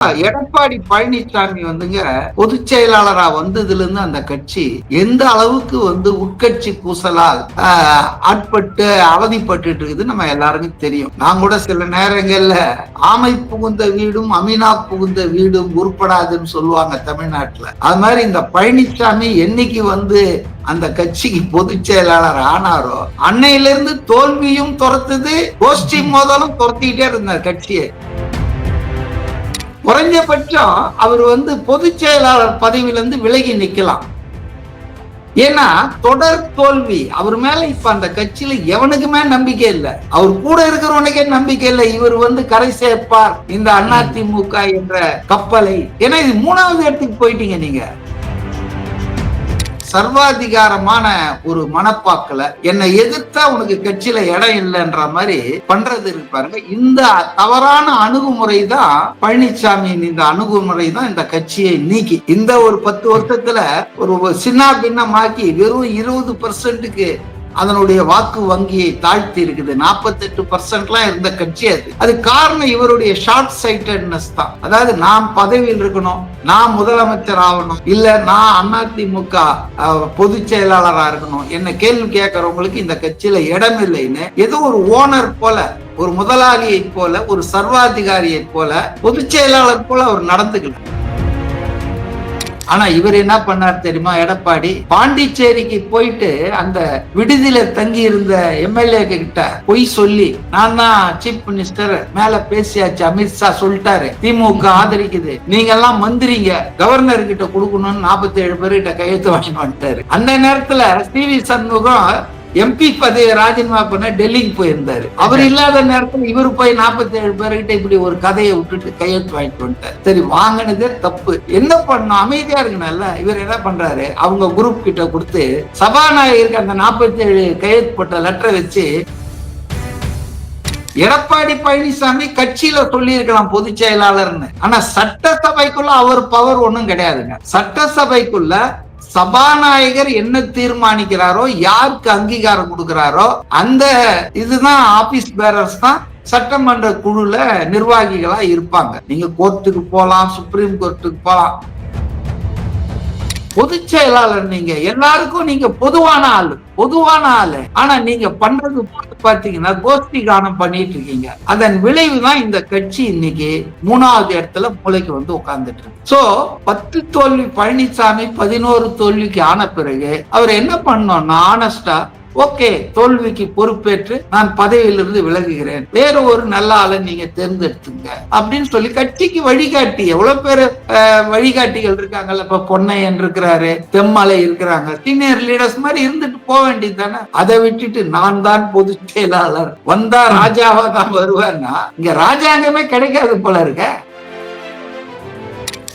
எடப்பாடி பழனிசாமி வந்துங்க பொதுச் செயலாளரா வந்ததுல இருந்து அந்த கட்சி எந்த அளவுக்கு உட்கட்சி பூசலால் ஆட்பட்டு அவதிப்பட்டு இருக்குது நம்ம எல்லாருக்கும் தெரியும். நான் கூட சில நேரங்கள்ல ஆமை புகுந்த வீடும் அமீனா புகுந்த வீடும் உருப்படாதுன்னு சொல்லுவாங்க தமிழ்நாட்டுல. அது மாதிரி இந்த பழனிசாமி என்னைக்கு அந்த கட்சிக்கு பொதுச் செயலாளர் ஆனாரோ அன்னையில இருந்து தோல்வியும் துரத்துது, கோஷ்டி மோதலும் துரத்திக்கிட்டே இருந்தார் கட்சியை. குறைஞ்சபட்சம் அவர் பொதுச் செயலாளர் பதவியிலிருந்து விலகி நிக்கலாம். ஏன்னா தொடர் தோல்வி அவர் மேல இப்ப அந்த கட்சியில எவனுக்குமே நம்பிக்கை இல்லை. அவர் கூட இருக்கிறவனுக்கே நம்பிக்கை இல்லை. இவர் கரை சேர்ப்பார் இந்த அதிமுக என்ற கப்பலை. ஏன்னா இது 3வது இடத்துக்கு போயிட்டீங்க நீங்க. சர்வாதிகாரமான ஒரு மனப்பாக்குல என்னை எதிர்த்தா உனக்கு கட்சியில இடம் இல்லைன்ற மாதிரி பண்றது இருப்பாருங்க. இந்த தவறான அணுகுமுறை தான் பழனிசாமியின் இந்த அணுகுமுறை தான் இந்த கட்சியை நீக்கி இந்த ஒரு 10 வருஷத்துல ஒரு சின்ன பின்னமாக்கி வெறும் 20% அதனுடைய வாக்கு வங்கியை தாழ்த்தி இருக்குது. 48% இருந்த கட்சி அது காரணம் இவருடைய ஷார்ட் சைட்டட்னஸ் தான். அதாவது நான் பதவியில் இருக்கணும், நான் முதலமைச்சர் ஆகணும், இல்ல நான் அதிமுக பொதுச் செயலாளரா இருக்கணும், என்ன கேள்வி கேட்கறவங்களுக்கு இந்த கட்சியில இடம் இல்லைன்னு ஏதோ ஒரு ஓனர் போல, ஒரு முதலாளியை போல, ஒரு சர்வாதிகாரியை போல, பொதுச் செயலாளர் போல அவர் நடந்துக்கல. ஆனா இவர் என்ன பண்ணார் தெரியுமா? எடப்பாடி பாண்டிச்சேரிக்கு போயிட்டு அந்த விடுதியில தங்கி இருந்த எம்எல்ஏ கிட்ட பொய் சொல்லி, நான் தான் சீஃப் மினிஸ்டர், மேல பேசியாச்சு, அமித்ஷா சொல்லிட்டாரு, திமுக ஆதரிக்குது, நீங்க எல்லாம் மந்திரிங்க, கவர்னர் கிட்ட கொடுக்கணும்னு 47 பேர்கிட்ட கையெழுத்து வாங்கிட்டு வந்துட்டாரு. அந்த நேரத்துல சி.வி. சண்முகம் எம்பி பதவி ராஜினாமா பண்ண டெல்லிக்கு போயிருந்தாரு. அவர் இல்லாத நேரத்தில் இவர் போய் 47 பேர்கிட்ட இப்படி ஒரு கதையை விட்டுட்டு கையெழுத்து வாங்கிட்டு வந்துட்டார். சரி, வாங்கினதே தப்பு, என்ன பண்ணணும், அமைதியா இருக்கணும்ல. இவர் என்ன பண்றாரு, அவங்க குரூப் கிட்ட கொடுத்து சபாநாயகருக்கு அந்த 47 கையெழுத்து போட்ட லெட்டரை வச்சு எடப்பாடி பழனிசாமி கட்சியில சொல்லி இருக்கலாம் பொதுச் செயலாளர்னு. ஆனா சட்டசபைக்குள்ள அவர் பவர் ஒண்ணும் கிடையாதுங்க. சட்டசபைக்குள்ள சபாநாயகர் என்ன தீர்மானிக்கிறாரோ, யாருக்கு அங்கீகாரம் கொடுக்கிறாரோ அந்த இதுதான் ஆபீஸ் பேரர்ஸ் தான் சட்டமன்ற குழுல நிர்வாகிகளா இருப்பாங்க. நீங்க கோர்ட்டுக்கு போலாம், சுப்ரீம் கோர்ட்டுக்கு போலாம். பொதுச் செயலாளர் நீங்க எல்லாருக்கும் நீங்க பொதுவான ஆளு. ஆனா நீங்க பண்றது பாத்தீங்கன்னா கோஷ்டி கானம் பண்ணிட்டு இருக்கீங்க. அதன் விளைவுதான் இந்த கட்சி இன்னைக்கு 3வது இடத்துல மூளைக்கு உட்கார்ந்துட்டு இருக்கு. சோ 10 தோல்வி பழனிசாமி 11 தோல்விக்கு ஆன பிறகு அவர் என்ன பண்ணோம்னா, ஆனஸ்டா ஓகே, தோல்விக்கு பொறுப்பேற்று நான் பதவியிலிருந்து விலகுகிறேன், வேற ஒரு நல்ல ஆளை நீங்க தேர்ந்தெடுத்துங்க அப்படின்னு சொல்லி கட்சிக்கு வழிகாட்டி. எவ்வளவு பேரு வழிகாட்டிகள் இருக்காங்கல்ல, இப்ப பொன்னையன் இருக்கிறாரு, தெம்மலை இருக்கிறாங்க, சீனியர் லீடர்ஸ் மாதிரி இருந்துட்டு போக வேண்டியது தானே. அதை விட்டுட்டு நான் தான் பொதுச் செயலாளர், வந்தா ராஜாவா தான் வருவேன்னா இங்க ராஜாங்கமே கிடைக்காது போல இருக்க.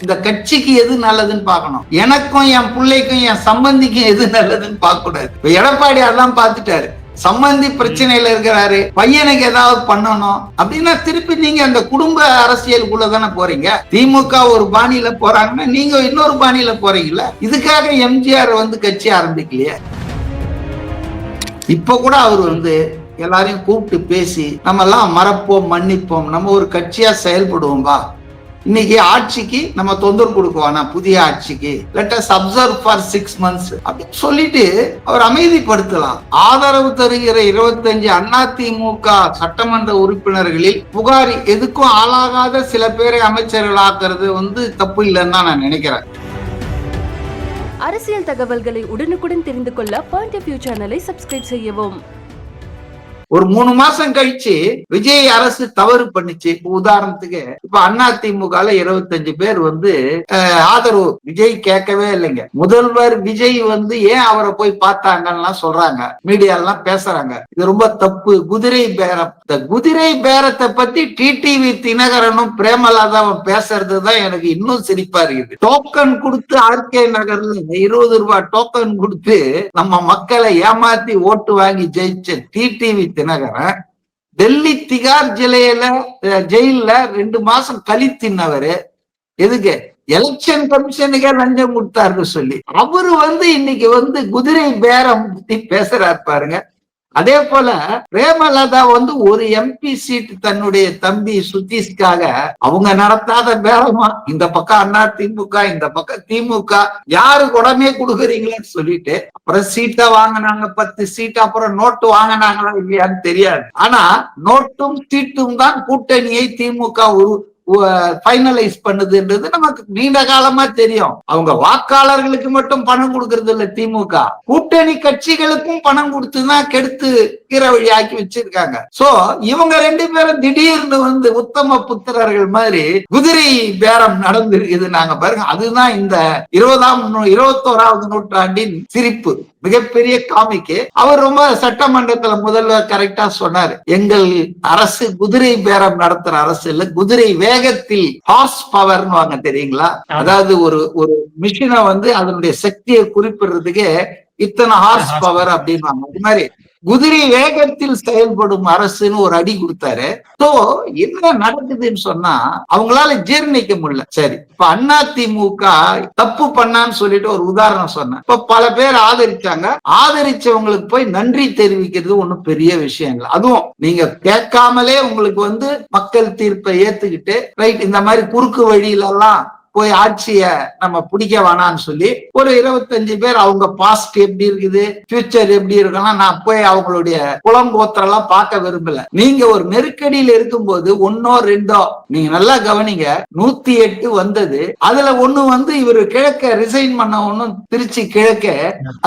இந்த கட்சிக்கு எது நல்லதுன்னு பார்க்கணும். எனக்கும் என் பிள்ளைக்கும் என் சம்பந்திக்கும் எது நல்லதுன்னு பார்க்க கூடாது. இப்ப எடப்பாடி அதான் பார்த்துட்டாரு. சம்பந்தி பிரச்சனையில இருக்கிறாரு, பையனுக்கு ஏதாவது பண்ணணும் அப்படின்னா திருப்பி நீங்க அந்த குடும்ப அரசியலுக்குள்ள தானே போறீங்க. திமுக ஒரு பாணியில போறாங்கன்னா நீங்க இன்னொரு பாணியில போறீங்கல்ல. இதுக்காக எம்ஜிஆர் கட்சி ஆரம்பிக்கலையே. இப்ப கூட அவர் எல்லாரையும் கூப்பிட்டு பேசி நம்ம எல்லாம் மறப்போம், மன்னிப்போம், நம்ம ஒரு கட்சியா செயல்படுவோம்பா, இன்னைக்கு ஆட்சிக்கு நம்ம தொந்தரவு கொடுக்குவானா, புதிய ஆட்சிக்கு let us observe for 6 months அப்படின்னு சொல்லிட்டு அவர் அமைதிப்படுத்தலாம். ஆதரவு தருகிற 25 அதிமுக சட்டமன்ற உறுப்பினர்களில் புகார் எதுக்கும் ஆளாகாத சில பேரை அமைச்சர்கள் ஆக்குறது தப்பு இல்லைன்னு தான் நான் நினைக்கிறேன். அரசியல் தகவல்களை உடனுக்குடன் தெரிந்து கொள்ள பாயிண்ட் ஆஃப் வியூ சேனலை சப்ஸ்கிரைப் செய்யவும். ஒரு 3 மாசம் கழிச்சு விஜய் அரசு தவறு பண்ணிச்சு. உதாரணத்துக்கு இப்ப அதிமுகல 25 பேர் ஆதரவு விஜய் கேட்கவே இல்லைங்க. முதல்வர் விஜய் ஏன் அவரை போய் பார்த்தாங்கன்னா சொல்றாங்க, மீடியா எல்லாம் பேசுறாங்க, இது ரொம்ப தப்பு, குதிரை பேரம். இந்த குதிரை பேரத்தை பத்தி டிடிவி தினகரனும் பிரேமலாதாவும் பேசுறதுதான் எனக்கு இன்னும் சிரிப்பா இருக்குது. டோக்கன் கொடுத்து ஆர்கே நகர்ல 20 ரூபாய் டோக்கன் கொடுத்து நம்ம மக்களை ஏமாத்தி ஓட்டு வாங்கி ஜெயிச்ச டிடிவி தினகரன் டெல்லி திகார் ஜெயில 2 மாசம் கழித்தினவரு எதுக்கு எலெக்ஷன் கமிஷனுக்கே லஞ்சம் கொடுத்தாருன்னு சொல்லி அவரு இன்னைக்கு குதிரை பேரம் பத்தி பேசுறாரு பாருங்க. அதே போல பிரேமலதா வந்து ஒரு எம்பி சீட் தன்னுடைய தம்பி சுதீஷ்காக அவங்க நடத்தாத பேரமா இந்த பக்கம் அண்ணா திமுக, இந்த பக்கம் திமுக, யாரு உடனே கொடுக்குறீங்களேன்னு சொல்லிட்டு அப்புறம் சீட்டை வாங்கினாங்க, 10 சீட். அப்புறம் நோட்டு வாங்கினாங்களா இல்லையான்னு தெரியாது. ஆனா நோட்டும் சீட்டும் தான் கூட்டணியை திமுக ஃபைனலைஸ் பண்ணுதுன்றது நமக்கு நீண்ட காலமா தெரியும். அவங்க வாக்காளர்களுக்கு மட்டும் பணம் கொடுக்கறது இல்ல திமுக, கூட்டணி கட்சிகளுக்கும் பணம் கொடுத்துதான் கெடுத்து கீரை வழி ஆக்கி வச்சிருக்காங்க. சோ இவங்க 2 பேரும் திடீர்னு வந்து உத்தம புத்திரர்கள் மாதிரி குதிரை பேரம் நடந்திருக்குது. நாங்க பாருங்க, அதுதான் இந்த 21வது நூற்றாண்டின் சிரிப்பு, மிகப்பெரிய காமிக்கு. அவர் ரொம்ப சட்டமன்றத்துல முதல்வர் கரெக்டா சொன்னாரு, எங்கள் அரசு குதிரை பேரம் நடத்துற அரசு இல்ல, குதிரை வேகத்தில் ஹார்ஸ் பவர்னு வாங்க தெரியுங்களா? அதாவது ஒரு மிஷினை வந்து அதனுடைய சக்தியை குறிப்பிடுறதுக்கு இத்தனை ஹார்ஸ் பவர் அப்படின்னு. அது மாதிரி குதிரை வேகத்தில் செயல்படும் அரசுன்னு ஒரு அடி கொடுத்தாரு. சோ என்ன நடக்குதுன்னு சொன்னா அவங்களால ஜீர்ணிக்க முடியல. சரி, இப்ப அதிமுக தப்பு பண்ணான்னு சொல்லிட்டு ஒரு உதாரணம் சொன்னேன். இப்ப பல பேர் ஆதரிச்சாங்க, ஆதரிச்சவங்களுக்கு போய் நன்றி தெரிவிக்கிறது ஒண்ணும் பெரிய விஷயம் இல்லை. அதுவும் நீங்க கேட்காமலே உங்களுக்கு வந்து மக்கள் தீர்ப்பை ஏத்துக்கிட்டு ரைட் இந்த மாதிரி குறுக்கு வழியில எல்லாம் போய் ஆட்சிய நம்ம பிடிக்க வேணான்னு சொல்லி ஒரு 25 பேர் அவங்க பாஸ்ட் எப்படி இருக்குது, ஃபியூச்சர் எப்படி இருக்குன்னா நான் போய் அவங்களுடைய குளங்கோத்திரம் எல்லாம் பார்க்க விரும்பல. நீங்க ஒரு நெருக்கடியில இருக்கும்போது 1ஓ 2ஓ நீங்க நல்லா கவனிங்க, 108 வந்தது, அதுல ஒண்ணு வந்து இவரு கிழக்க ரிசைன் பண்ண ஒண்ணும் திருச்சி கிழக்க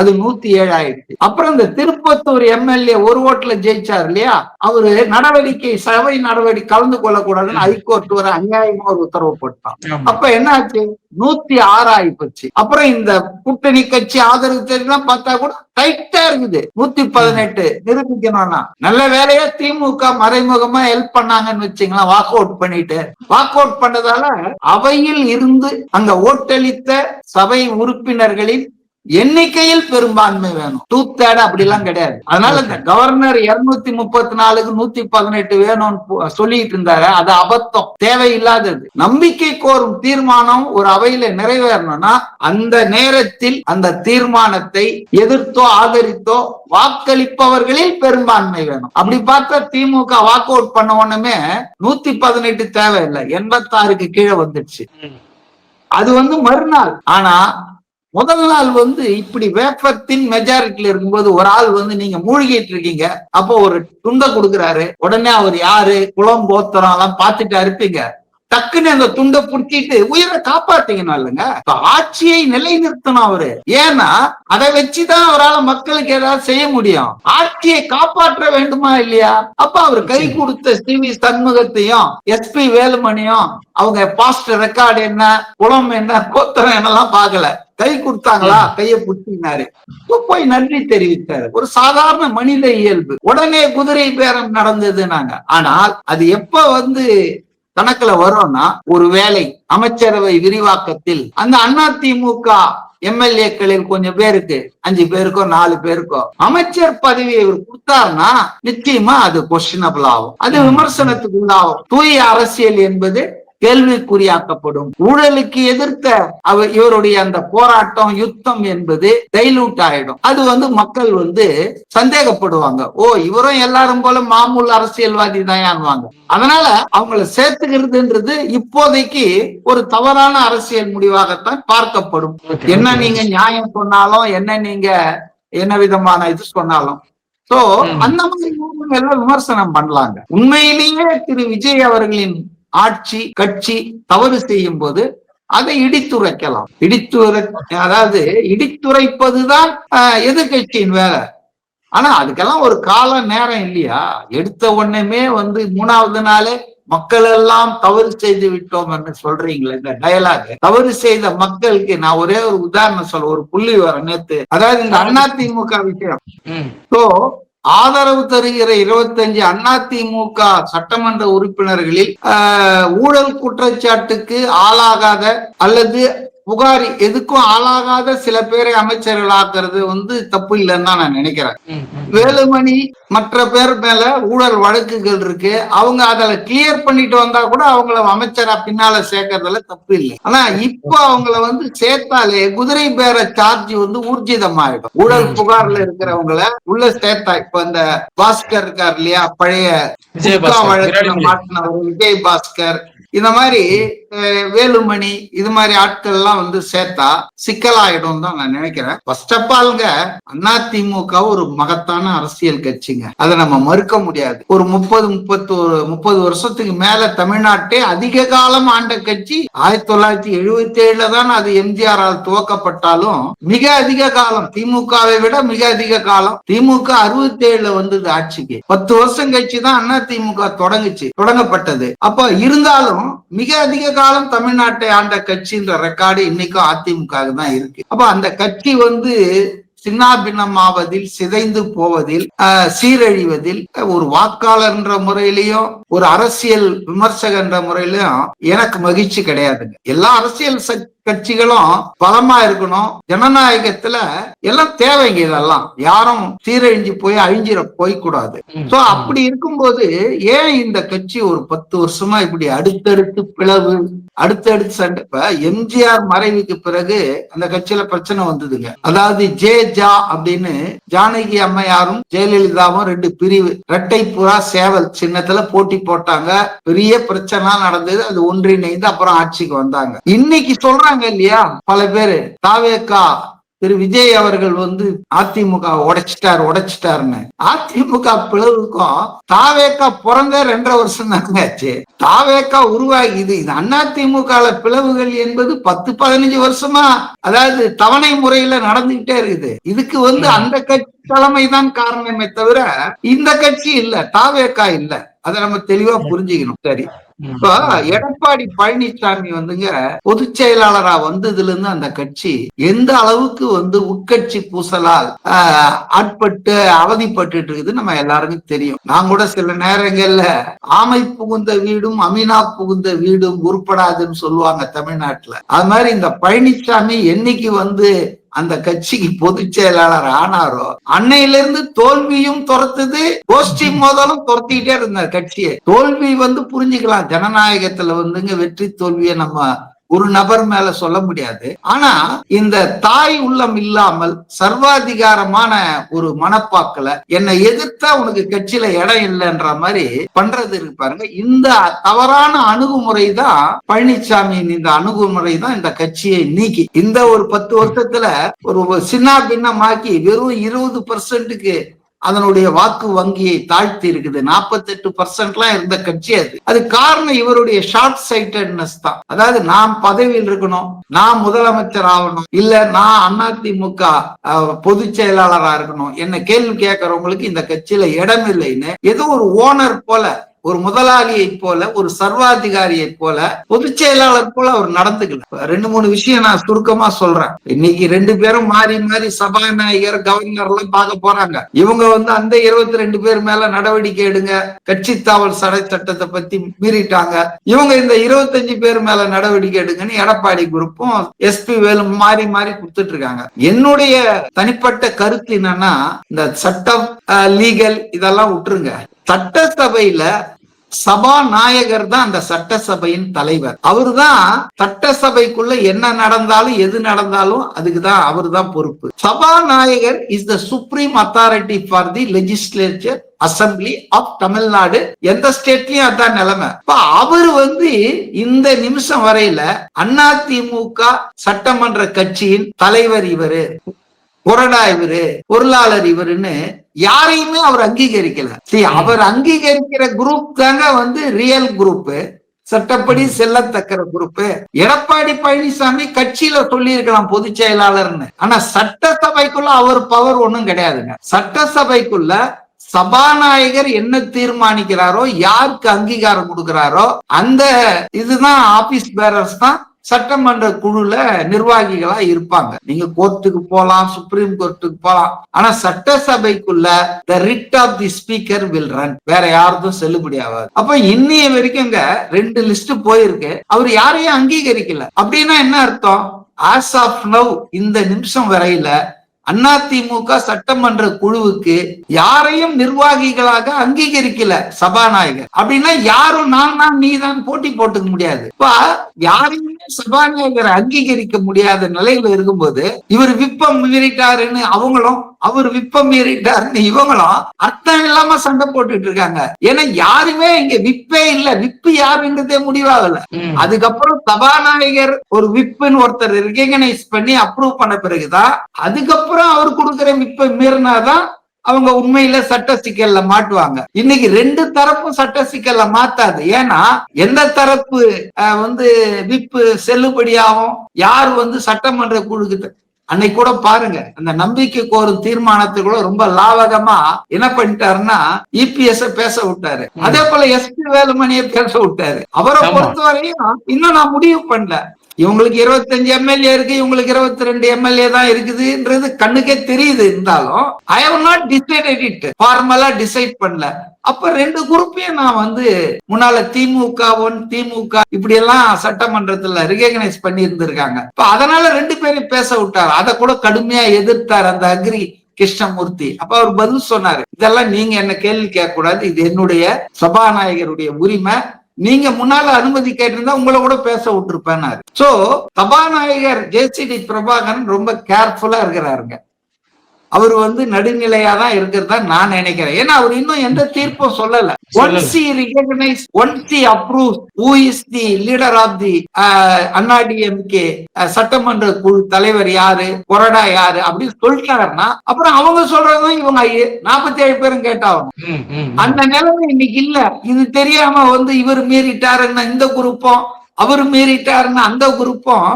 அது 107 ஆயிடுச்சு. அப்புறம் இந்த திருப்பத்தூர் எம்எல்ஏ ஒரு ஓட்டுல ஜெயிச்சார் இல்லையா, அவரு நடவடிக்கை சபை நடவடிக்கை கலந்து கொள்ளக்கூடாதுன்னு ஹைகோர்ட் ஒரு அநியாயமா ஒரு உத்தரவு போட்டான். அப்ப என்ன 106 ஆகி போச்சு. அப்புறம் இந்த கூட்டணி கட்சி ஆதரவு தெரியுதான் பார்த்தா கூட டைட்டா இருக்குது. 118 நிரூபிக்கணும்னா நல்ல வேலையா திமுக மறைமுகமா ஹெல்ப் பண்ணாங்கன்னு வச்சுங்களா, வாக் அவுட் பண்ணிட்டு. வாக் அவுட் பண்ணதால அவையில் இருந்து அங்க ஓட்டளித்த சபை உறுப்பினர்களின் எண்ணிக்கையில் பெரும்பான்மை வேணும், 2/3 அப்படி எல்லாம் கிடையாது. அதனால இந்த கவர்னர் 234க்கு 118 வேணும்னு சொல்லிட்டு இருந்தாரு, அது அபத்தம், தேவையில்லாதது. நம்பிக்கை கோரும் தீர்மானம் ஒரு அவையில நிறைவேறணும்னா அந்த நேரத்தில் அந்த தீர்மானத்தை எதிர்த்தோ ஆதரித்தோ வாக்களிப்பவர்களில் பெரும்பான்மை வேணும். அப்படி பார்த்தா திமுக வாக் அவுட் பண்ண உடனே 118 தேவையில்லை, 86க்கு கீழே வந்துடுச்சு. அது வந்து மறுநாள். ஆனா முதல் நாள் வந்து இப்படி வேப்பத்தின் மெஜாரிட்டில இருக்கும்போது ஒரு ஆள் வந்து நீங்க மூழ்கிட்டு இருக்கீங்க, அப்போ ஒரு துண்டை கொடுக்குறாரு, உடனே அவர் யாரு குளம் கோத்திரம் எல்லாம் பார்த்துட்டு இருப்பீங்க, டக்குன்னு அந்த துண்டை புடிச்சிட்டு உயிரை காப்பாத்தீங்கன்னா இல்லைங்க, ஆட்சியை நிலைநிறுத்தணும் அவரு. ஏன்னா அதை வச்சுதான் அவரால் மக்களுக்கு ஏதாவது செய்ய முடியும். ஆட்சியை காப்பாற்ற வேண்டுமா இல்லையா? அப்ப அவர் கை கொடுத்த சிவி சண்முகத்தையும் எஸ்பி வேலுமணியும் அவங்க பாஸ்ட் ரெக்கார்டு என்ன, குளம் என்ன, கோத்திரம் என்னெல்லாம் பார்க்கல, கை கொடுத்தாங்களா, கைய புடிச்சினாரு, போய் நன்றி தெரிவித்தாரு. ஒரு சாதாரண மனித இயல்பு. உடனே குதிரை பேரம் நடந்தது நாங்க. ஆனால் அது எப்ப வந்து கணக்குல வரும்னா, ஒரு வேலை அமைச்சரவை விரிவாக்கத்தில் அந்த அதிமுக எம்எல்ஏக்களில் கொஞ்சம் பேருக்கு 5 பேருக்கோ 4 பேருக்கோ அமைச்சர் பதவியை இவர் கொடுத்தாருன்னா நிச்சயமா அது கொஸ்டினபிள் ஆகும், அது விமர்சனத்துக்கு உள்ளாகும். தூய அரசியல் என்பது கேள்விக்குறியாக்கப்படும். ஊழலுக்கு எதிர்த்த இவருடைய அந்த போராட்டம் யுத்தம் என்பது டைலூட் ஆயிடும். அது வந்து மக்கள் வந்து சந்தேகப்படுவாங்க, ஓ இவரும் எல்லாரும் போல மாமூல் அரசியல்வாதி தான். அதனால அவங்கள சேர்த்துக்கிறதுன்றது இப்போதைக்கு ஒரு தவறான அரசியல் முடிவாகத்தான் பார்க்கப்படும். என்ன நீங்க நியாயம் சொன்னாலும், என்ன நீங்க என்ன விதமான இது சொன்னாலும், சோ அந்த மாதிரி எல்லாம் விமர்சனம் பண்ணலாங்க. உண்மையிலேயே திரு விஜய் அவர்களின் ஆட்சி கட்சி தவறு செய்யும் போது அதை இடித்துரைக்கலாம். அதாவது இடித்துரைப்பதுதான் எதிர்கட்சியின் வேலை. ஆனா அதுக்கெல்லாம் ஒரு கால நேரம் இல்லையா? எடுத்த உடனே வந்து 3வது நாளே மக்கள் எல்லாம் தவறு செய்து விட்டோம் என்று சொல்றீங்களே, இந்த டயலாக். தவறு செய்த மக்களுக்கு நான் ஒரே ஒரு உதாரணம் சொல்ல, ஒரு புள்ளி வர நேத்து, அதாவது இந்த அதிமுக விஷயம். சோ ஆதரவு தருகிற 25 அதிமுக சட்டமன்ற உறுப்பினர்களில் ஊழல் குற்றச்சாட்டுக்கு ஆளாகாத அல்லது புகாரி எதுக்கும் ஆளாகாத சில பேரை அமைச்சர்கள் ஆக்குறது தப்பு இல்லைன்னு தான் நான் நினைக்கிறேன். வேலுமணி மற்ற பேர் மேல ஊழல் வழக்குகள் இருக்கு, அவங்க அதில் கிளியர் பண்ணிட்டு வந்தா கூட அவங்கள அமைச்சரா பின்னால சேர்க்கறதுல தப்பு இல்லை. ஆனா இப்ப அவங்கள சேர்த்தாலே குதிரை பேர சார்ஜ் ஊர்ஜிதமாயிடும். ஊழல் புகார்ல இருக்கிறவங்கள உள்ள சேர்த்தா, இப்ப இந்த பாஸ்கர் இருக்கார் இல்லையா, பழைய வழக்குல மாட்டினவர் விஜய் பாஸ்கர், இந்த மாதிரி வேலுமணி, இது மாதிரி ஆட்கள் எல்லாம் சேர்த்தா சிக்கலாயிடும் தான் நான் நினைக்கிறேன். ஃபர்ஸ்ட் ஆஃப் ஆல்ங்க அதிமுக ஒரு மகத்தான அரசியல் கட்சிங்க, அதை நம்ம மறுக்க முடியாது. ஒரு 30 வருஷத்துக்கு மேல தமிழ்நாட்டே அதிக காலம் ஆண்ட கட்சி 1977 தான் அது எம்ஜிஆரால் துவக்கப்பட்டாலும் மிக அதிக காலம், திமுகவை விட மிக அதிக காலம். திமுக 67 வந்தது ஆட்சிக்கு, 10 வருஷம் கட்சி தான் அதிமுக தொடங்கப்பட்டது. அப்ப இருந்தாலும் மிக அதிக காலம் தமிழ்நாட்டை ஆண்ட கட்சின்ற ரெக்கார்டு இன்னைக்கும் அதிமுக தான் இருக்கு. அப்ப அந்த கட்சி சின்னாபின்னமாவதில், சிதைந்து போவதில், சீரழிவதில் ஒரு வாக்காளர்ன்ற முறையிலையும் ஒரு அரசியல் விமர்சகன்ற முறையிலும் எனக்கு மகிழ்ச்சி கிடையாதுங்க. எல்லா அரசியல் கட்சிகளும் பலமா இருக்கணும். ஜனநாயகத்துல எல்லாம் தேவைங்க, இதெல்லாம் யாரும் சீரழிஞ்சு போய் அழிஞ்சிட போய்க்கூடாது. சோ அப்படி இருக்கும்போது ஏன் இந்த கட்சி ஒரு 10 வருஷமா இப்படி அடுத்தடுத்து பிளவு, அடுத்தடுத்து சண்டை? இப்ப எம்ஜிஆர் மறைவுக்கு பிறகு அந்த கட்சியில பிரச்சனை வந்ததுங்க. அதாவது ஜா அப்படின்னு ஜானகி அம்மையாரும் ஜெயலலிதாவும் 2 பிரிவு, இரட்டை புறா சேவல் சின்னத்துல போட்டி போட்டாங்க. பெரிய பிரச்சனை நடந்தது, அது ஒன்றிணைந்து அப்புறம் ஆட்சிக்கு வந்தாங்க. இன்னைக்கு சொல்றாங்க இல்லையா பல பேரு, தாவேகா திரு விஜய் அவர்கள் அதிமுக உடைச்சிட்டாருன்னு. அதிமுக பிளவுக்கும் தாவேகா பிறந்த 2.5 வருஷம் தாங்க ஆச்சு. தாவேகா உருவாகி இது அதிமுக பிளவுகள் என்பது 10-15 வருஷமா, அதாவது தவணை முறையில நடந்துகிட்டே இருக்குது. இதுக்கு அந்த கட்சி தலைமைதான் காரணமே தவிர இந்த கட்சி இல்ல, தாவேகா இல்ல. அதை நம்ம தெளிவா புரிஞ்சுக்கணும். சரி, இப்ப எடப்பாடி பழனிசாமி பொதுச் செயலாளரா வந்ததுல இருந்து அந்த கட்சி எந்த அளவுக்கு உட்கட்சி பூசலால் ஆட்பட்டு அவதிப்பட்டு இருக்குது நம்ம எல்லாருக்கும் தெரியும். நான் கூட சில நேரங்கள்ல ஆமை புகுந்த வீடும் அமீனா புகுந்த வீடும் உருப்படாதுன்னு சொல்லுவாங்க தமிழ்நாட்டுல. அது மாதிரி இந்த பழனிசாமி என்னைக்கு அந்த கட்சிக்கு பொதுச் செயலாளர் ஆனாரோ அன்னையிலிருந்து தோல்வியும் துரத்துது, கோஷ்டி மோதலும் துரத்திக்கிட்டே இருந்தார் கட்சியை. தோல்வி புரிஞ்சுக்கலாம், ஜனநாயகத்துல வெற்றி தோல்வியை நம்ம ஒரு நபர் மேல சொல்ல முடியாது. ஆனா இந்த தாய் உள்ளம் இல்லாமல் சர்வாதிகாரமான ஒரு மனப்பாக்குல என்னை எதிர்த்தா உனக்கு கட்சியில இடம் இல்லைன்ற மாதிரி பண்றது இருக்கு பாருங்க. இந்த தவறான அணுகுமுறை தான் பழனிசாமியின் இந்த அணுகுமுறை தான் இந்த கட்சியை நீக்கி இந்த ஒரு 10 வருஷத்துல ஒரு சின்ன பின்னமாக்கி வெறும் 20%க்கு அதனுடைய வாக்கு வங்கியை தாழ்த்தி இருக்குது. 48% இருந்த கட்சி அது காரணம் இவருடைய ஷார்ட் சைட்டட்னஸ் தான். அதாவது நான் பதவியில் இருக்கணும், நான் முதலமைச்சர் ஆகணும், இல்ல நான் அதிமுக பொதுச் செயலாளரா இருக்கணும், என்ன கேள்வி கேட்கறவங்களுக்கு இந்த கட்சியில இடம் இல்லைன்னு ஏதோ ஒரு ஓனர் போல, ஒரு முதலாளியை போல, ஒரு சர்வாதிகாரியை போல, பொதுச் செயலாளர் போல அவர் நடந்துக்கல. 2-3 விஷயம் நான் சுருக்கமா சொல்றேன். இன்னைக்கு 2 பேரும் மாறி மாறி சபாநாயகர், கவர்னர் எல்லாம் பார்க்க போறாங்க. இவங்க அந்த 22 பேர் மேல நடவடிக்கை எடுங்க, கட்சி தாவல் தடை சட்டத்தை பத்தி மீறிட்டாங்க, இவங்க இந்த 25 பேர் மேல நடவடிக்கை எடுங்கன்னு எடப்பாடி குரூப்பும் எஸ்பி வேலும் மாறி மாறி கொடுத்துட்டு இருக்காங்க. என்னுடைய தனிப்பட்ட கருத்து என்னன்னா, இந்த சட்டம் லீகல் இதெல்லாம் விட்டுருங்க. சட்டசபையில சபாநாயகர் தான் அந்த சட்டசபையின் தலைவர். அவரு தான் சட்டசபைக்குள்ள என்ன நடந்தாலும் எது நடந்தாலும் அதுக்குதான் அவரு தான் பொறுப்பு. சபாநாயகர் is the supreme authority for the legislature assembly of Tamil Nadu. எந்த ஸ்டேட்லயும் அதான் நிலைமை. அவரு இந்த நிமிஷம் வரையில அதிமுக சட்டமன்ற கட்சியின் தலைவர் இவரு, கொறடா இவரு, பொருளாளர் இவருன்னு யாரையுமே அவர் அங்கீகரிக்கல. அவர் அங்கீகரிக்கிற குரூப் தாங்க ரியல் குரூப், சட்டப்படி செல்லத்தக்கிற குரூப். எடப்பாடி பழனிசாமி கட்சியில சொல்லி இருக்கலாம் பொதுச் செயலாளர்னு, ஆனா சட்டசபைக்குள்ள அவர் பவர் ஒண்ணும் கிடையாதுங்க. சட்டசபைக்குள்ள சபாநாயகர் என்ன தீர்மானிக்கிறாரோ, யாருக்கு அங்கீகாரம் கொடுக்கிறாரோ அந்த இதுதான் ஆபீஸ் பேரர்ஸ் தான் சட்டமன்ற குழுல நிர்வாகிகளா இருப்பாங்க. நீங்க கோர்ட்டுக்கு போலாம், சுப்ரீம் கோர்ட்டுக்கு போலாம், ஆனா சட்டசபைக்குள்ள the writ of the speaker will run. வேற யாருக்கும் செல்லுபடி ஆகாது. அப்ப இன்னைய வரைக்கும் 2 லிஸ்ட் போயிருக்கு, அவர் யாரையும் அங்கீகரிக்கல. அப்படின்னா என்ன அர்த்தம்? ஆஸ் ஆஃப் நவ் இந்த நிமிஷம் வரையில அதிமுக சட்டமன்ற குழுவுக்கு யாரையும் நிர்வாகிகளாக அங்கீகரிக்கல சபாநாயகர். அப்படின்னா யாரும் நான் நீ தான் போட்டி போட்டுக்க முடியாது. இப்ப யாரையுமே சபாநாயகரை அங்கீகரிக்க முடியாத நிலையில இருக்கும்போது இவர் விப்பம் மீறிட்டாருன்னு அவங்களும், அவர் விப்பம் மீறிட்டாருன்னு இவங்களும் அர்த்தம் இல்லாம சண்டை போட்டுட்டு இருக்காங்க. ஏன்னா யாருமே இங்க விப்பே இல்ல, விப்பு யாருன்றதே முடிவாகல. அதுக்கப்புறம் சபாநாயகர் ஒரு விப்புன்னு ஒருத்தர் ரெகனைஸ் பண்ணி அப்ரூவ் பண்ண பிறகுதான் அதுக்கப்புறம் அவர் கொடுக்கிற விப்பை மீறினாதான் அவங்க உண்மையில சட்ட சிக்கல்ல மாட்டுவாங்க. இன்னைக்கு ரெண்டு தரப்பும் சட்ட சிக்கல்ல மாத்தாது. ஏன்னா எந்த தரப்பு விப்பு செல்லுபடியாகும், யார் சட்டமன்ற குழுக்கு அன்னைக்கு கூட பாருங்க, அந்த நம்பிக்கை கோரும் தீர்மானத்தை கூட ரொம்ப லாவகமா என்ன பண்ணிட்டாருன்னா இபிஎஸ் பேச விட்டாரு. அதே போல எஸ்பி வேலுமணியை பேச விட்டாரு. அவரை பொறுத்தவரையும் இன்னும் நான் முடிவு பண்ணல, இவங்களுக்கு 25 எம்எல்ஏ இருக்கு, இவங்களுக்கு 22 எம்எல்ஏ தான் இருக்குதுன்றது கண்ணுக்கே தெரியுது. இருந்தாலும் I have not decided it, ஃபார்மலா டிசைட் பண்ணல. அப்ப ரெண்டு குரூப்பையும் நான் முன்னால திமுக 1 திமுக இப்படி எல்லாம் சட்டமன்றத்துல ரெகனைஸ் பண்ணி இருந்திருக்காங்க. இப்ப அதனால ரெண்டு பேரும் பேச விட்டாரு. அதை கூட கடுமையா எதிர்த்தார் அந்த அக்ரி கிருஷ்ணமூர்த்தி. அப்ப அவர் பதில் சொன்னாரு, இதெல்லாம் நீங்க என்ன கேள்வி கேட்க கூடாது, இது என்னுடைய சபாநாயகருடைய உரிமை, நீங்க முன்னால அனுமதி கேட்டிருந்தா உங்களை கூட பேச விட்டுருப்பேன்னாரு. சோ சபாநாயகர் ஜேசிடி பிரபாகரன் ரொம்ப கேர்ஃபுல்லா இருக்கிறாருங்க. அவர் நடுநிலையா தான் இருக்கிறதா நான் நினைக்கிறேன். ஏன்னா அவர் இன்னும் எந்த தீர்ப்பும் சொல்லல. Once he recognize, once he approves who is the leader of the ADMK சட்டமன்ற குழு தலைவர் யாரு, கொறடா யாரு அப்படின்னு சொல்லிட்டாருன்னா அப்புறம் அவங்க சொல்றதும் இவங்க 47 பேரும் கேட்டாகும். அந்த நிலைமை இன்னைக்கு இல்ல. இது தெரியாம இவர் மீறிட்டாருன்னா இந்த குரூப்பும், அவர் மீறிட்டாருன்னா அந்த குரூப்பும்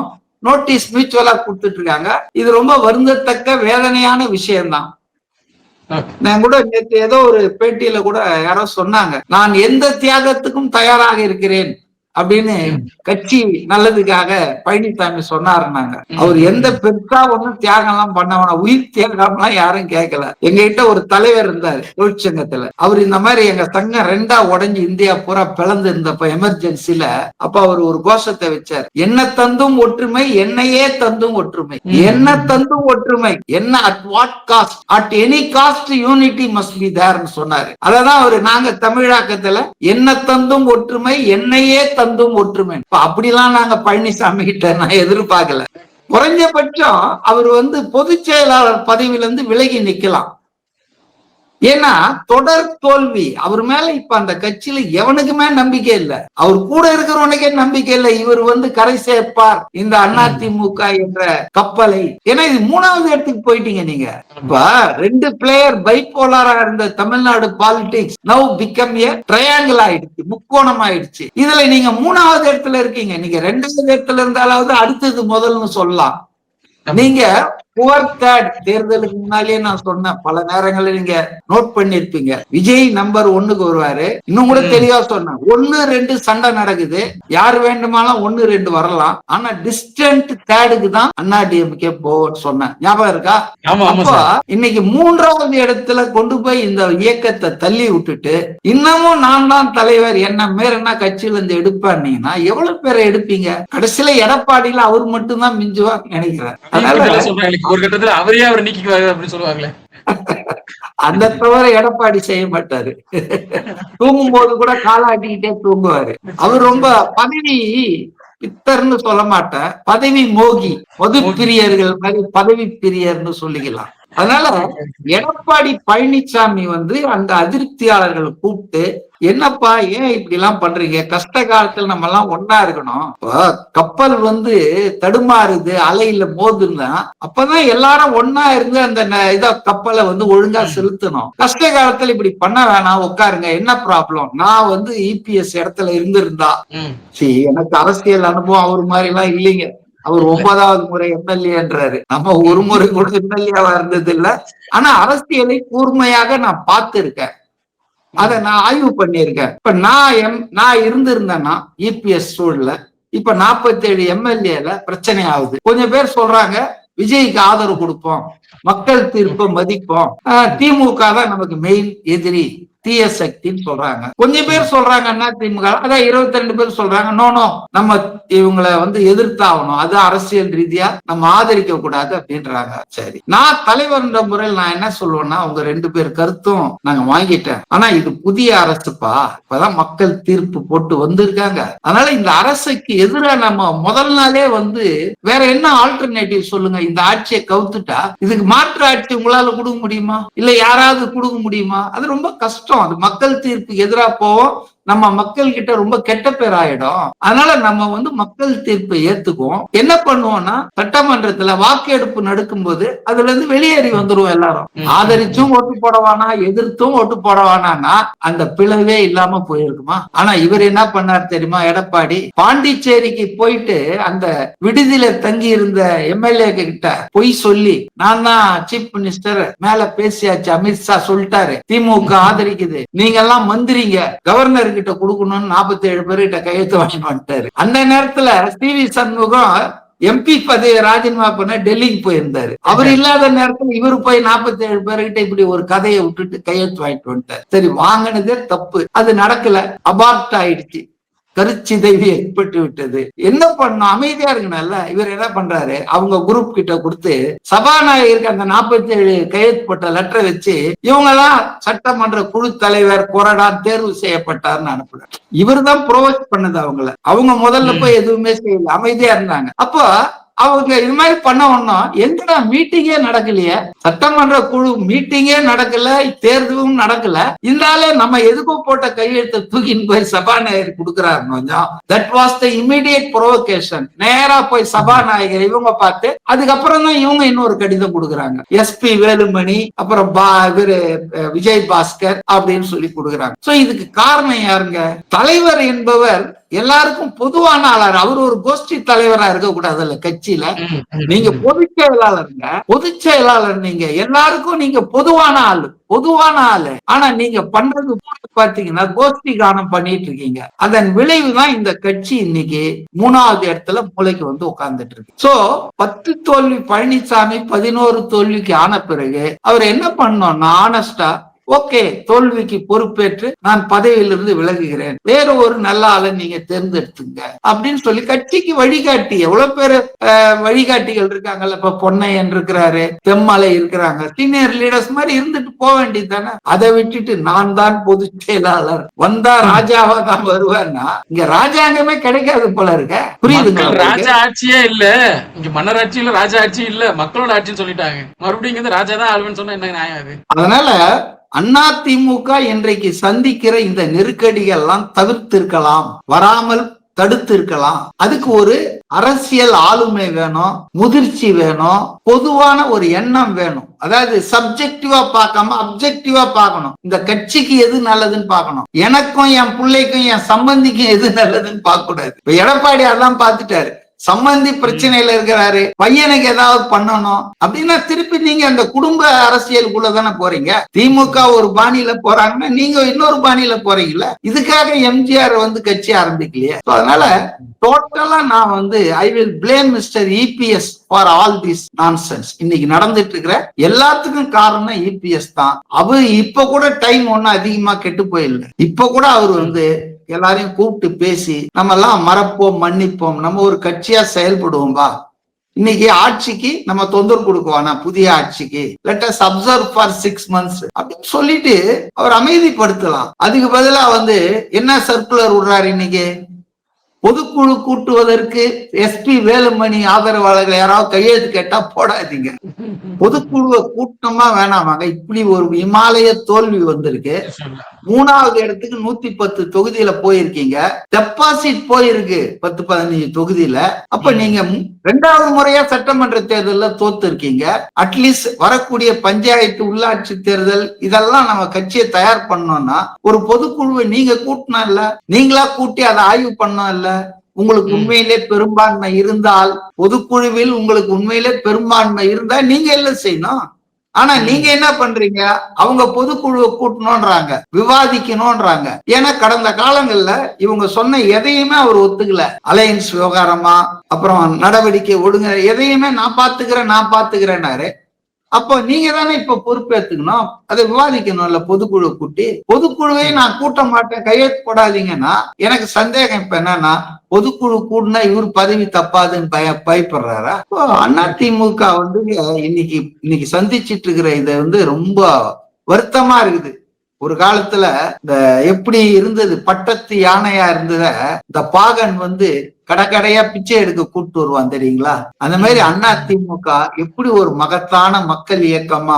நோட்டீஸ் மியூச்சுவலா கொடுத்துட்டு இருக்காங்க. இது ரொம்ப வருந்தத்தக்க வேதனையான விஷயம்தான். நான் கூட நேற்று ஏதோ ஒரு பேட்டியில கூட யாரோ சொன்னாங்க, நான் எந்த தியாகத்துக்கும் தயாராக இருக்கிறேன் அப்படின்னு கட்சி நல்லதுக்காக பழனிசாமி சொன்னாருன்னாங்க. அவர் எந்த பெருசா ஒண்ணும் தியாகம் எல்லாம் பண்ண உயிர் தியாகம் எல்லாம் யாரும் கேட்கல. எங்க கிட்ட ஒரு தலைவர் இருந்தாரு தொழிற்சங்கத்துல, அவர் இந்த மாதிரி எங்க சங்கம் 2ஆ உடைஞ்சு இந்தியா பூரா பிளந்து இருந்தப்ப எமர்ஜென்சில அப்ப அவர் ஒரு கோஷத்தை வச்சார், என்ன தந்தும் ஒற்றுமை, என்னையே தந்தும் ஒற்றுமை, என்ன தந்தும் ஒற்றுமை, என்ன at what cost, at any cost unity must be தேர்னு சொன்னாரு. அததான் அவரு நாங்க தமிழாக்கத்துல என்ன தந்தும் ஒற்றுமை, என்னையே தந்தும் ஒற்றுமை. அப்படிலாம் நாங்க பழனிசாமி கிட்ட நான் எதிர்பார்க்கல. குறைஞ்சபட்சம் அவர் பொதுச் செயலாளர் பதவியிலிருந்து விலகி நிக்கலாம். ஏன்னா தொடர் தோல்வி அவர் மேல இப்ப அந்த கட்சியில எவனுக்குமே நம்பிக்கை இல்லை. அவர் கூட இருக்கிறவனுக்கே நம்பிக்கை இல்லை. இவர் கரை சேர்ப்பார் இந்த அதிமுக என்ற கப்பலை. ஏன்னா இது 3வது இடத்துக்கு போயிட்டீங்க நீங்க. இப்ப 2 பிளேயர் பைபோலாரா இருந்த Tamil Nadu politics now become a triangle ஆயிடுச்சு, முக்கோணம் ஆயிடுச்சு. இதுல நீங்க 3வது இடத்துல இருக்கீங்க. நீங்க 2வது இடத்துல இருந்தாலாவது அடுத்தது முதல்னு சொல்லலாம். நீங்க புவர் தேர்ட். தேர்தலுக்கு முன்னாலே நான் சொன்னேன், பல நேரங்களில் நீங்க நோட் பண்ணிருப்பீங்க, விஜய் நம்பர் 1க்கு வருவாரு. இன்னும் கூட தெளிவா சொன்னேன், 1, 2 சண்டை நடக்குது, யாரு வேண்டுமானாலும் 1, 2 வரலாம், ஆனா டிஸ்டன்ட் தேர்டுக்கு தான் ADMK போன்னு சொன்னேன். ஞாபகம் இருக்கா? அப்போ இன்னைக்கு 3வது இடத்துல கொண்டு போய் இந்த இயக்கத்தை தள்ளி விட்டுட்டு இன்னமும் நான் தான் தலைவர், என்ன மேறனா கட்சியில இருந்து எடுப்பான்னீங்கன்னா எவ்வளவு பேரை எடுப்பீங்க? கடைசியில எடப்பாடியில அவர் மட்டும் தான் மிஞ்சுவார் நினைக்கிறேன். அதனால ஒரு கட்டத்துல அவரையே அவர் நீக்கிக்குவாரு அப்படின்னு சொல்லுவாங்களே. அந்த தவிர எடப்பாடி செய்ய மாட்டாரு. தூங்கும் போது கூட காலாட்டிக்கிட்டே தூங்குவாரு. அவர் ரொம்ப பதவி பித்தர்னு சொல்ல மாட்டேன், பதவி மோகி, பொது பிரியர்கள் மாதிரி பதவி பிரியர்னு சொல்லிக்கலாம். அதனால எடப்பாடி பழனிசாமி அந்த அதிருப்தியாளர்களை கூப்பிட்டு, என்னப்பா ஏன் இப்படி எல்லாம் பண்றீங்க, கஷ்ட காலத்துல நம்ம எல்லாம் ஒன்னா இருக்கணும், கப்பல் தடுமாறுது, அலையில மோதுன்னா அப்பதான் எல்லாரும் ஒன்னா இருந்து அந்த கப்பலை ஒழுங்கா செலுத்தணும். கஷ்ட காலத்துல இப்படி பண்ண வேணாம், உட்காருங்க, என்ன ப்ராப்ளம், நான் இபிஎஸ் இடத்துல இருந்திருந்தா, எனக்கு அரசியல் அனுபவம் அவர் மாதிரி எல்லாம் இல்லைங்க, அவர் 9வது முறை எம்எல்ஏன்றாரு, நம்ம ஒரு முறை கூட எம்எல்ஏவா இருந்தது இல்ல, ஆனா அரசியலை கூர்மையாக நான் பார்த்திருக்கேன், அதை நான் ஆய்வு பண்ணியிருக்கேன். இப்ப நான் இருந்திருந்தேன்னா இபிஎஸ் சூழல இப்ப 47 எம்எல்ஏல பிரச்சனை ஆகுது. கொஞ்சம் பேர் சொல்றாங்க விஜய்க்கு ஆதரவு கொடுப்போம், மக்கள் தீர்ப்பை மதிப்போம், திமுக தான் நமக்கு மெயின் எதிரி தீய சக்தின்னு சொல்றாங்க. கொஞ்சம் பேர் சொல்றாங்க அதிமுக, அதான் 22 பேர் சொல்றாங்க நோ நம்ம இவங்களை எதிர்த்தாகணும், அது அரசியல் ரீதியா நம்ம ஆதரிக்க கூடாது அப்படின்றாங்க. சரி, நான் தலைவர்ன்ற முறையில் நான் என்ன சொல்லுவேன்னா, உங்க 2 பேர் கருத்தும் நாங்க வாங்கிட்டேன். ஆனா இது புதிய அரசுப்பா, இப்பதான் மக்கள் தீர்ப்பு போட்டு வந்திருக்காங்க. அதனால இந்த அரசுக்கு எதிராக நம்ம முதல் நாளே வேற என்ன ஆல்டர்னேட்டிவ் சொல்லுங்க. இந்த ஆட்சியை கவுத்துட்டா இதுக்கு மாற்று ஆட்சி உங்களால கொடுக்க முடியுமா, இல்ல யாராவது கொடுக்க முடியுமா? அது ரொம்ப கஷ்டம். அது மக்கள் தீர்ப்புக்கு எதிராக போவோம், நம்ம மக்கள் கிட்ட ரொம்ப கெட்ட பேர் ஆயிடும். அதனால நம்ம மக்கள் தீர்ப்பை ஏத்துக்குவோம். என்ன பண்ணுவோம்னா, சட்டமன்றத்துல வாக்கெடுப்பு நடக்கும்போது அதுல இருந்து வெளியேறி வந்துருவோம். எல்லாரும் ஆதரிச்சும் ஓட்டு போடவானா, எதிர்த்தும் ஓட்டு போடவானா, அந்த பிளவே இல்லாம போயிருக்குமா? ஆனா இவர் என்ன பண்ணார் தெரியுமா? எடப்பாடி பாண்டிச்சேரிக்கு போயிட்டு அந்த விடுதியில தங்கி இருந்த எம்எல்ஏ கிட்ட பொய் சொல்லி, நான் தான் சீஃப் மினிஸ்டர், மேல பேசியாச்சு, அமித்ஷா சொல்லிட்டாரு, திமுக ஆதரிக்குது, நீங்க எல்லாம் மந்திரிங்க, கவர்னர் கிட்ட கொடுக்கணும்னு 47 பேர்கிட்ட கையெழுத்து வாங்கிட்டு வந்துட்டாரு. அந்த நேரத்துல சி.வி. சண்முகம் எம்பி பதவியை ராஜினாமா பண்ண டெல்லிக்கு போயிருந்தாரு. அவர் இல்லாத நேரத்துல இவரு போய் 47 பேர்கிட்ட இப்படி ஒரு கதையை விட்டுட்டு கையெழுத்து வாங்கிட்டு வந்துட்டாரு. சரி, வாங்கினதே தப்பு, அது நடக்கல, அபார்ட் ஆயிடுச்சு, கருச்சிதைவு ஏற்பட்டு விட்டது. என்ன பண்ணும்? அமைதியா இருக்கணும்ல. இவர் என்ன பண்றாரு, அவங்க குரூப் கிட்ட கொடுத்து சபாநாயகருக்கு அந்த 47 கையெழுத்து போட்ட லெட்டரை வச்சு இவங்க எல்லாம் சட்டமன்ற குழு தலைவர் கொறடா தேர்வு செய்யப்பட்டார்னு அனுப்புறாரு. இவர் தான் ப்ரோவோக் பண்ணது அவங்கள. அவங்க முதல்ல போய் எதுவுமே செய்யல, அமைதியா இருந்தாங்க. அப்போ அவங்க இது மாதிரி பண்ண ஒண்ணும் எங்கடா மீட்டிங்கே நடக்கலையே, சட்டமன்ற குழு மீட்டிங்கே நடக்கல, தேர்தலும் நடக்கல, இருந்தாலே நம்ம எதுக்கும் போட்ட கையெழுத்தை தூக்கின்னு போய் சபாநாயகர் கொடுக்கிறாரு கொஞ்சம். That was the immediate provocation. நேரா போய் சபாநாயகர் இவங்க பார்த்து அதுக்கப்புறம் தான் இவங்க இன்னொரு கடிதம் கொடுக்குறாங்க. எஸ்பி வேலுமணி, அப்புறம் விஜய் பாஸ்கர் அப்படின்னு சொல்லி கொடுக்குறாங்க. சோ இதுக்கு காரணம் யாருங்க? தலைவர் என்பவர் எல்லாருக்கும் பொதுவான ஆளார். அவர் ஒரு கோஷ்டி தலைவரா இருக்க கூடாதுல்ல கட்சியில. நீங்க பொதுச் செயலாளருங்க, பொதுச் செயலாளர், நீங்க எல்லாருக்கும் நீங்க பொதுவான ஆளு. ஆனா நீங்க பண்றது பாத்தீங்கன்னா கோஷ்டி கானம் பண்ணிட்டு இருக்கீங்க. அதன் விளைவுதான் இந்த கட்சி இன்னைக்கு 3வது இடத்துல மூளைக்கு உட்கார்ந்துட்டு இருக்கு. சோ 10 தோல்வி பழனிசாமி 11 தோல்விக்கு ஆன பிறகு அவர் என்ன பண்ணோம்னா, ஆனஸ்டா ஓகே, தோல்விக்கு பொறுப்பேற்று நான் பதவியிலிருந்து விலகுகிறேன், வேற ஒரு நல்ல ஆளை நீங்க தேர்ந்தெடுத்துங்க அப்படின்னு சொல்லி கட்சிக்கு வழிகாட்டி. எவ்வளவு பேரு வழிகாட்டிகள் இருக்காங்கல்ல, இப்ப பொன்னையன் இருக்கிறாரு, தெம்மலை இருக்கிறாங்க, சீனியர் லீடர்ஸ் மாதிரி இருந்துட்டு போக வேண்டியது தானே. அதை விட்டுட்டு நான் தான் பொதுச் செயலாளர், வந்தா ராஜாவா தான் வருவேன்னா இங்க ராஜாங்கமே கிடைக்காது போல இருக்க. புரியுதுங்க? ராஜா ஆட்சியே இல்ல, இங்க மன்னர் ஆட்சியில ராஜா ஆட்சி இல்ல, மக்களோட ஆட்சின்னு சொல்லிட்டாங்க. மறுபடியும் ராஜா தான் ஆளுன்னு சொன்னா என்ன நியாயம் அது? அதனால அதிமுக இன்றைக்கு சந்திக்கிற இந்த நெருக்கடிகள்லாம் தவிர்த்திருக்கலாம், வராமல் தடுத்து இருக்கலாம். அதுக்கு ஒரு அரசியல் ஆளுமை வேணும், முதிர்ச்சி வேணும், பொதுவான ஒரு எண்ணம் வேணும். அதாவது சப்ஜெக்டிவா பார்க்காம அப்ஜெக்டிவா பார்க்கணும். இந்த கட்சிக்கு எது நல்லதுன்னு பார்க்கணும், எனக்கும் என் பிள்ளைக்கும் என் சம்பந்திக்கும் எது நல்லதுன்னு பார்க்க கூடாது. இப்ப எடப்பாடி அதான் பார்த்துட்டாரு. சம்பந்தி பிரச்சனையில இருக்கிறாரு, பையனுக்கு ஏதாவது பண்ணணும் அப்படின்னா திருப்பி நீங்க அந்த குடும்ப அரசியலுக்குள்ள தானே போறீங்க. திமுக ஒரு பாணியில போறாங்கன்னா நீங்க இன்னொரு பாணியில போறீங்கல்ல. இதுக்காக எம்ஜிஆர் கட்சி ஆரம்பிக்கலையே. அதனால டோட்டலா நான் I will blame mister EPS for all this nonsense. இன்னைக்கு நடந்துட்டு இருக்கிற எல்லாத்துக்கும் காரணம் இபிஎஸ் தான். அவரு இப்ப கூட டைம் ஒன்னும் அதிகமா கெட்டு போயிடல. இப்ப கூட அவர் எல்லாரையும் கூப்பிட்டு பேசி நம்ம எல்லாம் மறப்போம், மன்னிப்போம், நம்ம ஒரு கட்சியா செயல்படுவோம்பா, இன்னைக்கு ஆட்சிக்கு நம்ம தொந்தரவு கொடுக்குவானா, புதிய ஆட்சிக்கு let us observe for 6 months அப்படின்னு சொல்லிட்டு அவர் அமைதிப்படுத்தலாம். அதுக்கு பதிலா என்ன சர்க்குலர் விடுறாரு, இன்னைக்கு பொதுக்குழு கூட்டுவதற்கு எஸ்பி வேலுமணி ஆதரவாளர்கள் யாராவது கையெழுத்து கேட்டா போடாதீங்க, பொதுக்குழுவை கூட்டமா வேணாமாங்க. இப்படி ஒரு இமாலய தோல்வி வந்திருக்கு. 3வது இடத்துக்கு 110 தொகுதியில போயிருக்கீங்க, டெபாசிட் போயிருக்கு 10-15 தொகுதியில. அப்ப நீங்க 2வது முறையா சட்டமன்ற தேர்தல்ல தோத்து இருக்கீங்க. அட்லீஸ்ட் வரக்கூடிய பஞ்சாயத்து, உள்ளாட்சி தேர்தல் இதெல்லாம் நம்ம கட்சியை தயார் பண்ணோம்னா ஒரு பொதுக்குழுவை நீங்க கூட்டணும் இல்ல, நீங்களா கூட்டி அதை ஆய்வு பண்ணோம் இல்ல. உங்களுக்கு உண்மையிலே பெரும்பான்மை இருந்தால், பொதுக்குழுவில் உங்களுக்கு உண்மையிலே பெரும்பான்மை இருந்தா நீங்க எல்லாம் செய்யணும். ஆனா நீங்க என்ன பண்றீங்க, அவங்க பொதுக்குழுவை கூட்டணும்ன்றாங்க, விவாதிக்கணும்ன்றாங்க. ஏன்னா கடந்த காலங்கள்ல இவங்க சொன்ன எதையுமே அவர் ஒத்துக்கல. அலையன்ஸ் விவகாரமா, அப்புறம் நடவடிக்கை ஒழுங்க, எதையுமே நான் பாத்துக்கிறேன்னாரு. அப்போ நீங்க தானே இப்ப பொறுப்பேற்றுக்கணும், அதை விவாதிக்கணும்ல பொதுக்குழு கூட்டி. பொதுக்குழுவை நான் கூட்ட மாட்டேன், கையெழுத்து போடாதீங்கன்னா எனக்கு சந்தேகம் இப்ப என்னன்னா, பொதுக்குழு கூடுனா இவர் பதவி தப்பாதுன்னு பயப்படுறாரா? அதிமுக இன்னைக்கு சந்திச்சிட்டு இருக்கிற இதை ரொம்ப வருத்தமா இருக்குது. ஒரு காலத்துல இந்த எப்படி இருந்தது, பட்டத்து யானையா இருந்தத இந்த பாகன் கடைக்கடையா பிச்சை எடுக்க கூப்பிட்டு வருவான் தெரியுங்களா? அந்த மாதிரி அதிமுக எப்படி ஒரு மகத்தான மக்கள் இயக்கமா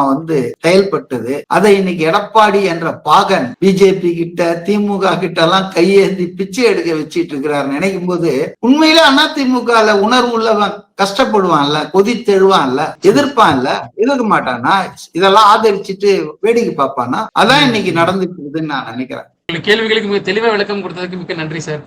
செயல்பட்டது, அதை இன்னைக்கு எடப்பாடி என்ற பாகன் பிஜேபி கிட்ட திமுக கிட்ட எல்லாம் கையேந்தி பிச்சை எடுக்க வச்சிட்டு இருக்கிறார் நினைக்கும் போது உண்மையில அதிமுக உணர்வு உள்ளவன் கஷ்டப்படுவான்ல, கொதித்தெழுவான்ல, எதிர்ப்பான்ல, எதிர்க்க மாட்டானா? இதெல்லாம் ஆதரிச்சுட்டு வேடிக்கை பார்ப்பானா? அதான் இன்னைக்கு நடந்துட்டு இருக்குதுன்னு நான் நினைக்கிறேன். கேள்விகளுக்கு மிக தெளிவா விளக்கம் கொடுத்ததுக்கு மிக்க நன்றி சார்.